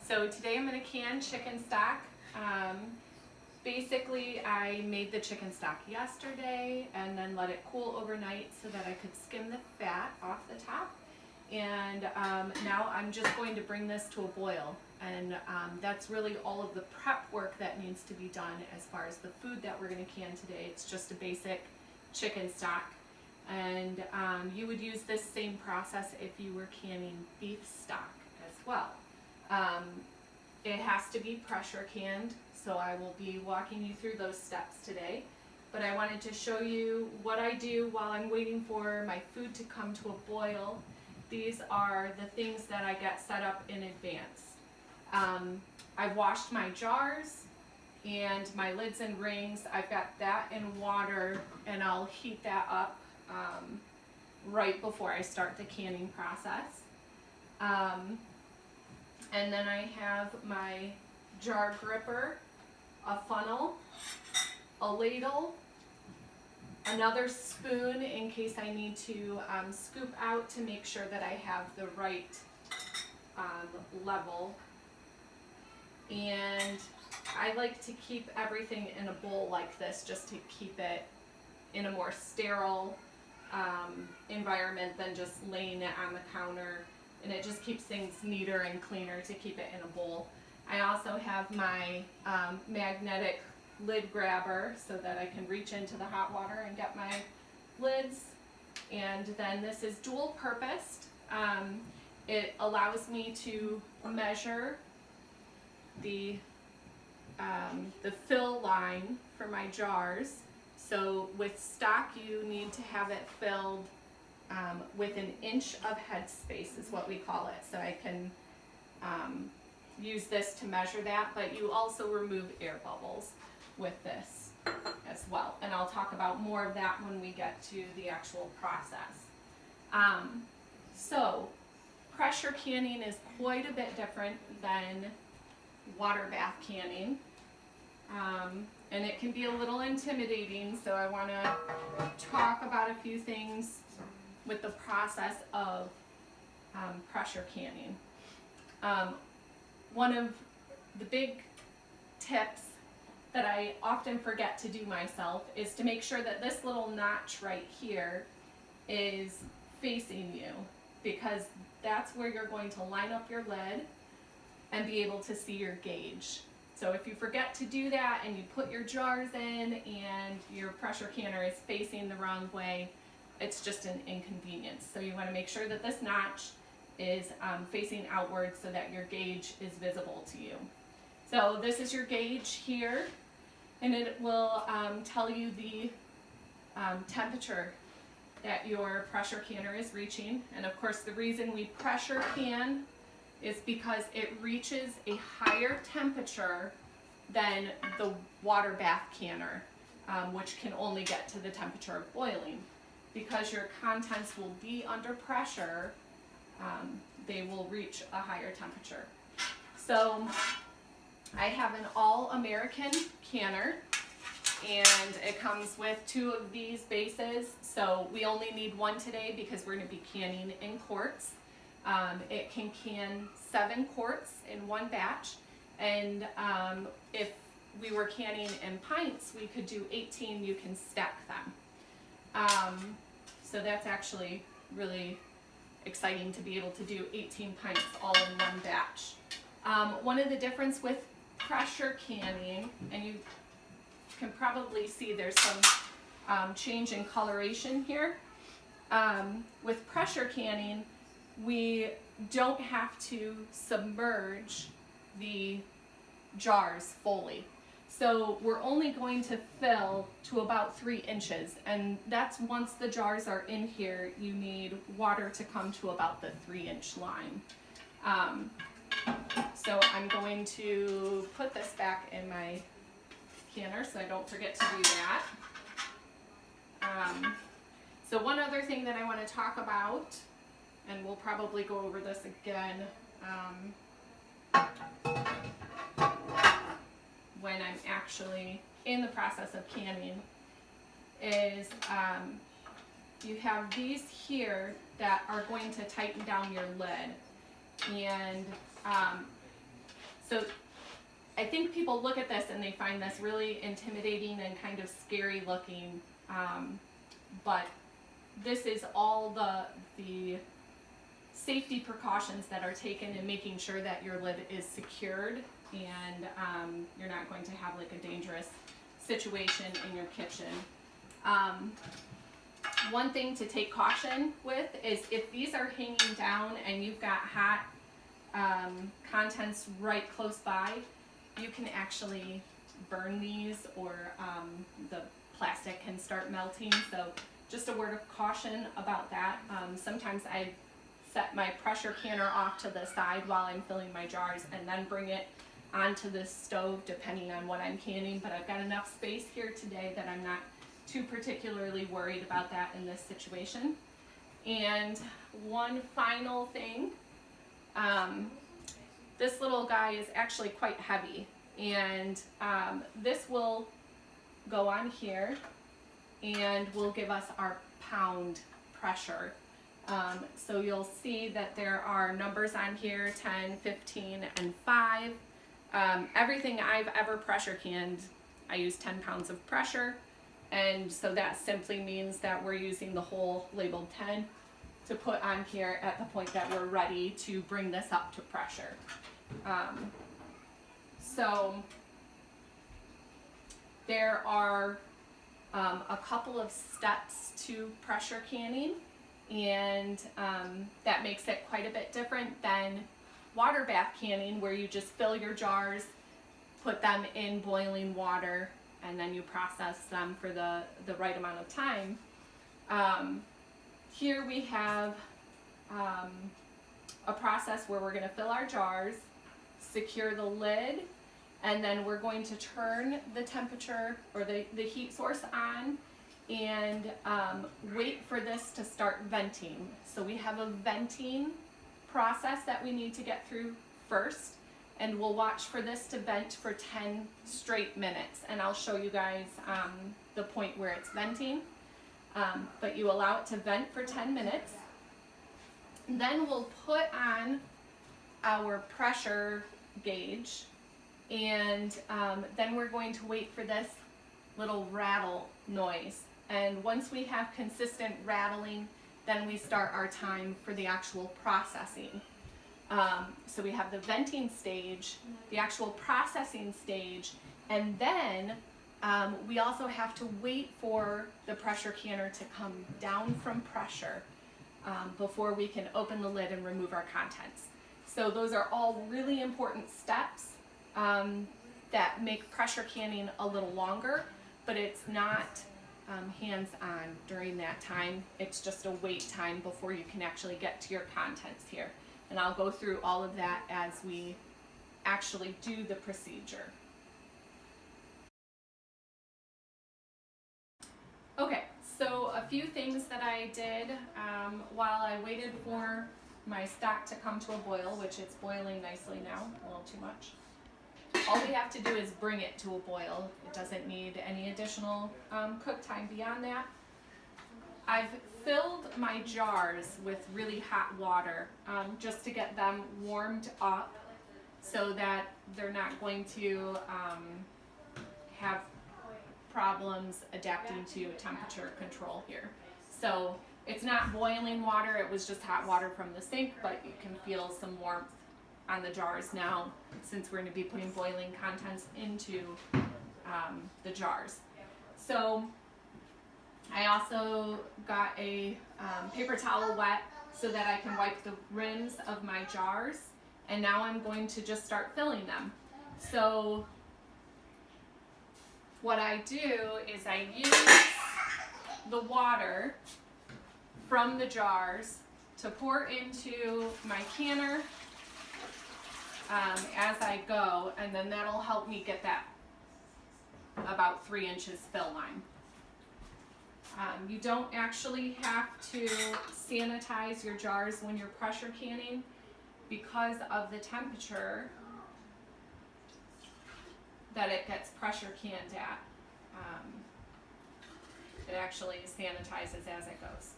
So today I'm going to can chicken stock. Basically, I made the chicken stock yesterday and then let it cool overnight so that I could skim the fat off the top. And now I'm just going to bring this to a boil. And that's really all of the prep work that needs to be done as far as the food that we're going to can today. It's just a basic chicken stock. And you would use this same process if you were canning beef stock as well. It has to be pressure canned, so I will be walking you through those steps today. But I wanted to show you what I do while I'm waiting for my food to come to a boil. These are the things that I get set up in advance. I've washed my jars and my lids and rings. I've got that in water, and I'll heat that up right before I start the canning process. And then I have my jar gripper, a funnel, a ladle, another spoon in case I need to scoop out to make sure that I have the right level. And I like to keep everything in a bowl like this just to keep it in a more sterile environment than just laying it on the counter, and it just keeps things neater and cleaner to keep it in a bowl. I also have my magnetic lid grabber so that I can reach into the hot water and get my lids. And then this is dual purposed. It allows me to measure the fill line for my jars. So with stock, you need to have it filled with an inch of headspace is what we call it. So I can use this to measure that, but you also remove air bubbles with this as well. And I'll talk about more of that when we get to the actual process. So pressure canning is quite a bit different than water bath canning. And it can be a little intimidating, so I want to talk about a few things with the process of pressure canning. One of the big tips that I often forget to do myself is to make sure that this little notch right here is facing you, because that's where you're going to line up your lid and be able to see your gauge. So if you forget to do that and you put your jars in and your pressure canner is facing the wrong way, it's just an inconvenience. So you want to make sure that this notch is facing outwards so that your gauge is visible to you. So this is your gauge here, and it will tell you the temperature that your pressure canner is reaching. And of course, the reason we pressure can is because it reaches a higher temperature than the water bath canner, which can only get to the temperature of boiling. Because your contents will be under pressure, they will reach a higher temperature. So I have an all-American canner, and it comes with 2 of these bases. So we only need 1 today because we're going to be canning in quarts. It can can 7 quarts in 1 batch, and if we were canning in pints, we could do 18. You can stack them. So that's actually really exciting to be able to do 18 pints all in 1 batch. One of the difference with pressure canning, and you can probably see there's some change in coloration here. With pressure canning, we don't have to submerge the jars fully. So we're only going to fill to about 3 inches, and that's once the jars are in here, you need water to come to about the 3-inch line. So I'm going to put this back in my canner so I don't forget to do that. So one other thing that I want to talk about, and we'll probably go over this again when I'm actually in the process of canning, is you have these here that are going to tighten down your lid. And So I think people look at this and they find this really intimidating and kind of scary looking, but this is all the safety precautions that are taken in making sure that your lid is secured and you're not going to have like a dangerous situation in your kitchen. One thing to take caution with is if these are hanging down and you've got hot contents right close by, you can actually burn these, or the plastic can start melting. So just a word of caution about that. Sometimes I set my pressure canner off to the side while I'm filling my jars and then bring it onto the stove depending on what I'm canning, but I've got enough space here today that I'm not too particularly worried about that in this situation. And one final thing, this little guy is actually quite heavy, and this will go on here and will give us our pound pressure. So you'll see that there are numbers on here, 10, 15, and 5. Everything I've ever pressure canned, I use 10 pounds of pressure, and so that simply means that we're using the whole labeled 10 to put on here at the point that we're ready to bring this up to pressure. So there are a couple of steps to pressure canning, and that makes it quite a bit different than water bath canning, where you just fill your jars, put them in boiling water, and then you process them for the right amount of time. Here we have a process where we're going to fill our jars, secure the lid, and then we're going to turn the temperature or the heat source on and wait for this to start venting. So we have a venting process that we need to get through first, and we'll watch for this to vent for 10 straight minutes, and I'll show you guys the point where it's venting. But you allow it to vent for 10 minutes. Then we'll put on our pressure gauge, and then we're going to wait for this little rattle noise. And once we have consistent rattling, then we start our time for the actual processing. So we have the venting stage, the actual processing stage, and then we also have to wait for the pressure canner to come down from pressure before we can open the lid and remove our contents. So those are all really important steps that make pressure canning a little longer, but it's not hands-on during that time. It's just a wait time before you can actually get to your contents here. And I'll go through all of that as we actually do the procedure. Okay, so a few things that I did while I waited for my stock to come to a boil, which it's boiling nicely now, a little too much. All we have to do is bring it to a boil. It doesn't need any additional cook time beyond that. I've filled my jars with really hot water just to get them warmed up so that they're not going to have problems adapting to temperature control here. So it's not boiling water, it was just hot water from the sink, but you can feel some warmth on the jars now since we're going to be putting boiling contents into the jars. So I also got a paper towel wet so that I can wipe the rims of my jars, and now I'm going to just start filling them. So what I do is I use the water from the jars to pour into my canner as I go, and then that'll help me get that about 3 inches fill line. You don't actually have to sanitize your jars when you're pressure canning because of the temperature that it gets pressure canned at. It actually sanitizes as it goes.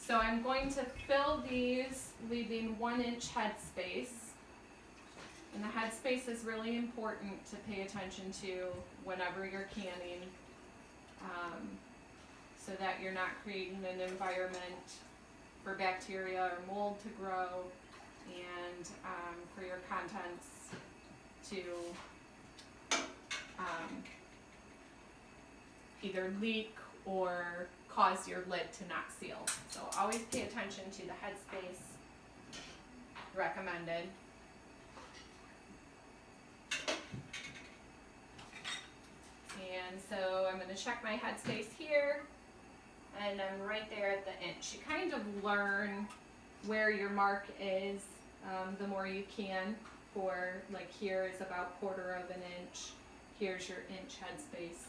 So I'm going to fill these, leaving 1 inch headspace. And the headspace is really important to pay attention to whenever you're canning, so that you're not creating an environment for bacteria or mold to grow, and for your contents to either leak or cause your lid to not seal. So always pay attention to the headspace recommended. And so I'm going to check my headspace here, and I'm right there at the inch. You kind of learn where your mark is the more you can. For like here is about 1/4 of an inch. Here's your inch headspace.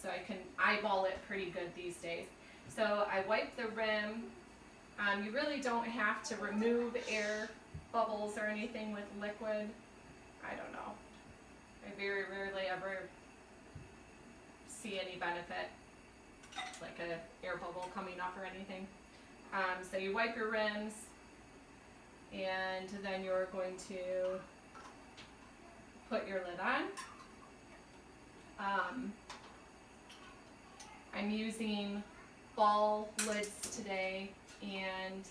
So I can eyeball it pretty good these days. So I wipe the rim. You really don't have to remove air bubbles or anything with liquid. I don't know. I very rarely ever see any benefit, like an air bubble coming off or anything. So you wipe your rims, and then you're going to put your lid on. I'm using ball lids today, and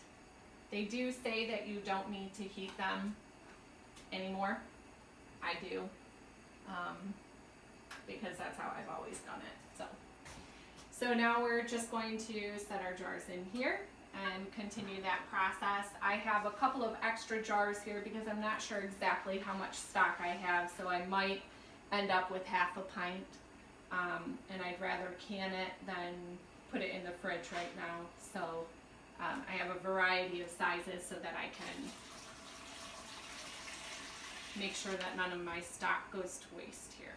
they do say that you don't need to heat them anymore. I do, because that's how I've always done it. So now we're just going to set our jars in here and continue that process. I have a couple of extra jars here because I'm not sure exactly how much stock I have, so I might end up with 1/2 pint, and I'd rather can it than put it in the fridge right now. So I have a variety of sizes so that I can make sure that none of my stock goes to waste here.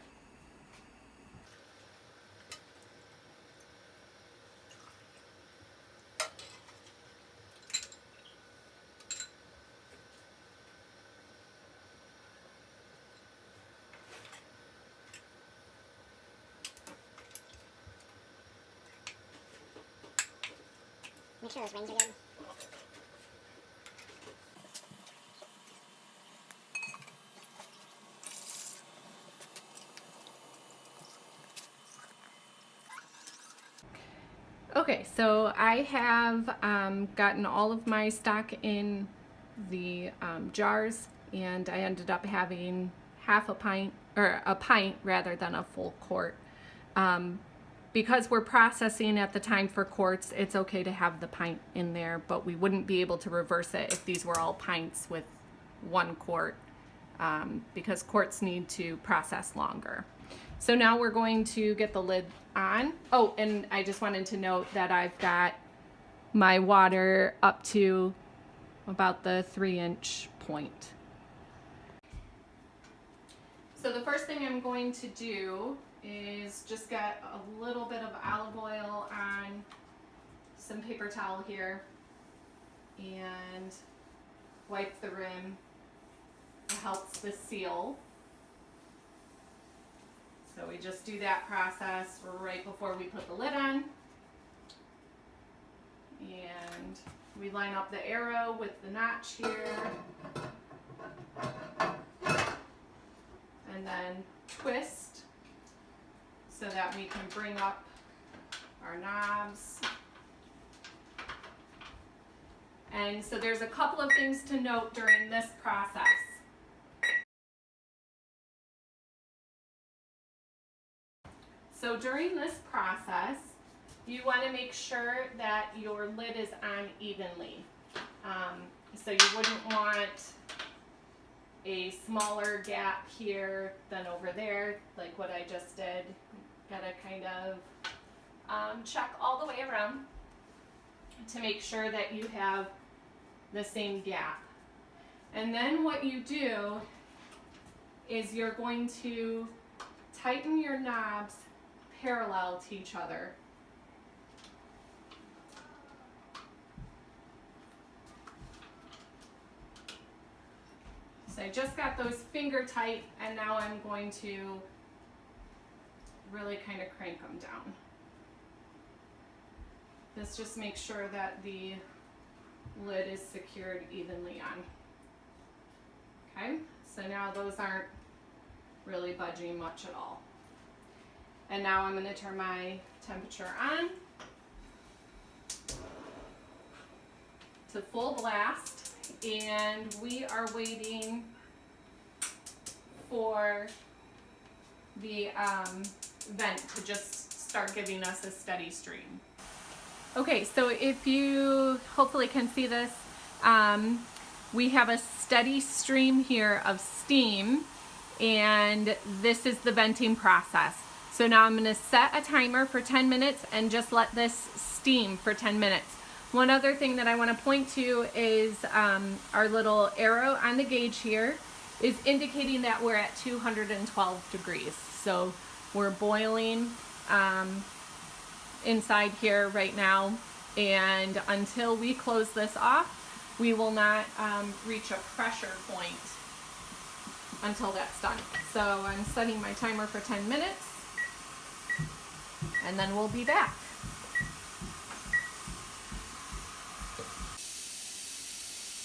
Make sure those rings are good. Okay, so I have gotten all of my stock in the jars, and I ended up having 1/2 pint, or a pint rather than a full quart. Because we're processing at the time for quarts, it's okay to have the pint in there, but we wouldn't be able to reverse it if these were all pints with 1 quart, because quarts need to process longer. So now we're going to get the lid on. Oh, and I just wanted to note that I've got my water up to about the 3-inch point. So the first thing I'm going to do is just get a little bit of olive oil on some paper towel here and wipe the rim. It helps the seal. So we just do that process right before we put the lid on. And we line up the arrow with the notch here. And then twist so that we can bring up our knobs. And so there's a couple of things to note during this process. So during this process, you want to make sure that your lid is on evenly. So you wouldn't want a smaller gap here than over there, like what I just did. Gotta kind of check all the way around to make sure that you have the same gap. And then what you do is you're going to tighten your knobs parallel to each other. So I just got those finger tight, and now I'm going to really kind of crank them down. This just makes sure that the lid is secured evenly on. Okay, so now those aren't really budging much at all. And now I'm going to turn my temperature on to full blast, and we are waiting for the vent to just start giving us a steady stream. Okay, so if you hopefully can see this, we have a steady stream here of steam, and this is the venting process. So now I'm going to set a timer for 10 minutes and just let this steam for 10 minutes. One other thing that I want to point to is our little arrow on the gauge here is indicating that we're at 212 degrees. So we're boiling inside here right now, and until we close this off, we will not reach a pressure point until that's done. So I'm setting my timer for 10 minutes, and then we'll be back.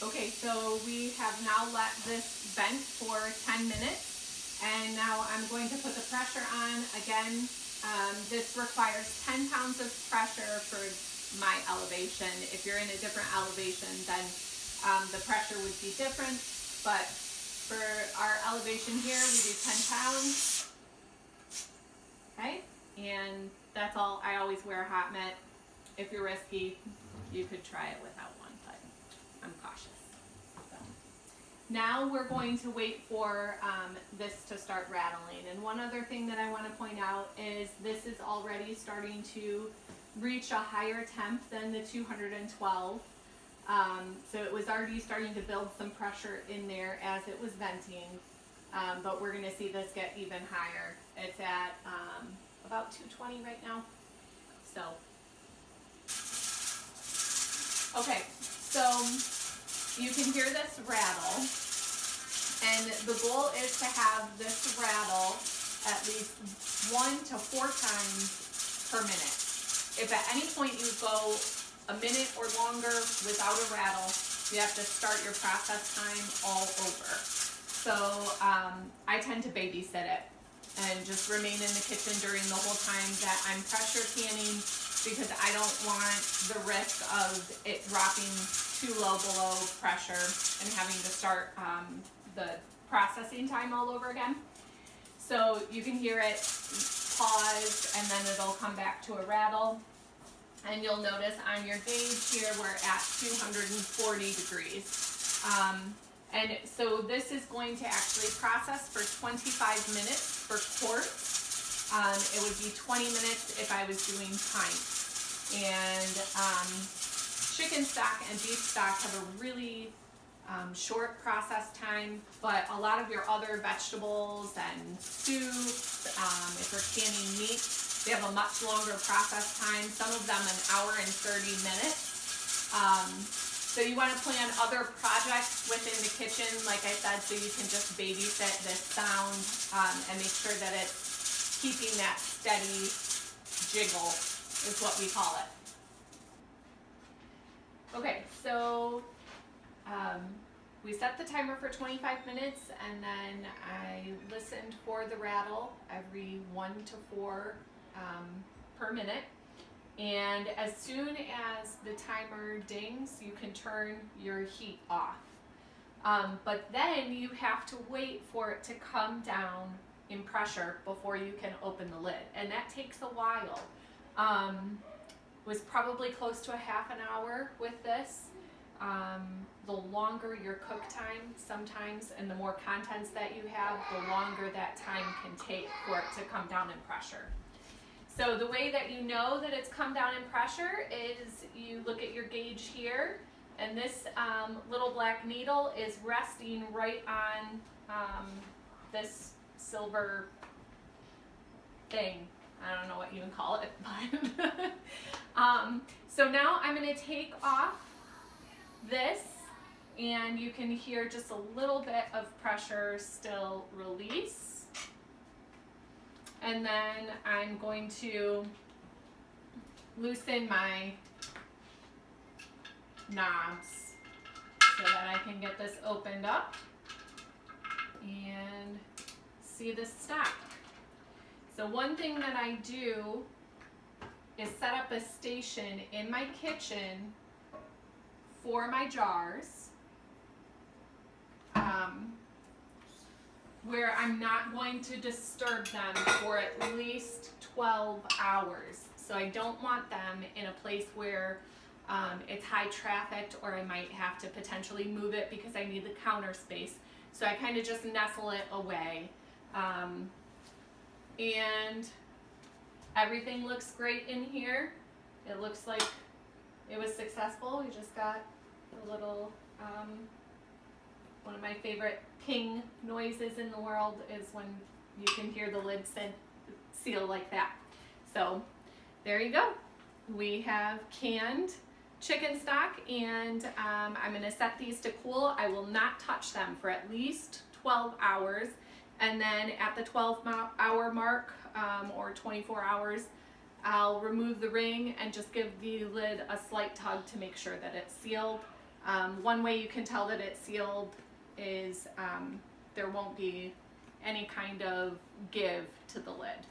Okay, so we have now let this vent for 10 minutes, and now I'm going to put the pressure on again. This requires 10 pounds of pressure for my elevation. If you're in a different elevation, then the pressure would be different, but for our elevation here, we do 10 pounds. Okay, and that's all. I always wear a hot mitt. If you're risky, you could try it without one, but I'm cautious. So now we're going to wait for this to start rattling. And one other thing that I want to point out is this is already starting to reach a higher temp than the 212. So it was already starting to build some pressure in there as it was venting, but we're going to see this get even higher. It's at about 220 right now. So, okay, so you can hear this rattle, and the goal is to have this rattle at least 1 to 4 times per minute. If at any point you go a minute or longer without a rattle, you have to start your process time all over. So I tend to babysit it and just remain in the kitchen during the whole time that I'm pressure canning, because I don't want the risk of it dropping too low below pressure and having to start the processing time all over again. So you can hear it pause, and then it'll come back to a rattle. And you'll notice on your gauge here, we're at 240 degrees. And so this is going to actually process for 25 minutes for quarts. It would be 20 minutes if I was doing pints. And chicken stock and beef stock have a really short process time, but a lot of your other vegetables and soups, if we're canning meat, they have a much longer process time, some of them an hour and 30 minutes. So you want to plan other projects within the kitchen, like I said, so you can just babysit this sound and make sure that it's keeping that steady jiggle is what we call it. Okay, so we set the timer for 25 minutes, and then I listened for the rattle every 1 to 4 per minute. And as soon as the timer dings, you can turn your heat off. But then you have to wait for it to come down in pressure before you can open the lid. And that takes a while. Was probably close to a half an hour with this. The longer your cook time sometimes, and the more contents that you have, the longer that time can take for it to come down in pressure. So the way that you know that it's come down in pressure is you look at your gauge here, and this little black needle is resting right on this silver thing. I don't know what you would call it, but so now I'm going to take off this, and you can hear just a little bit of pressure still release. And then I'm going to loosen my knobs so that I can get this opened up and see the stock. So one thing that I do is set up a station in my kitchen for my jars, where I'm not going to disturb them for at least 12 hours. So I don't want them in a place where it's high trafficked, or I might have to potentially move it because I need the counter space. So I kind of just nestle it away. And everything looks great in here. It looks like it was successful. We just got a little, one of my favorite ping noises in the world is when you can hear the lid seal like that. So there you go. We have canned chicken stock, and I'm going to set these to cool. I will not touch them for at least 12 hours, and then at the 12-hour mark, or 24 hours, I'll remove the ring and just give the lid a slight tug to make sure that it's sealed. One way you can tell that it's sealed is there won't be any kind of give to the lid.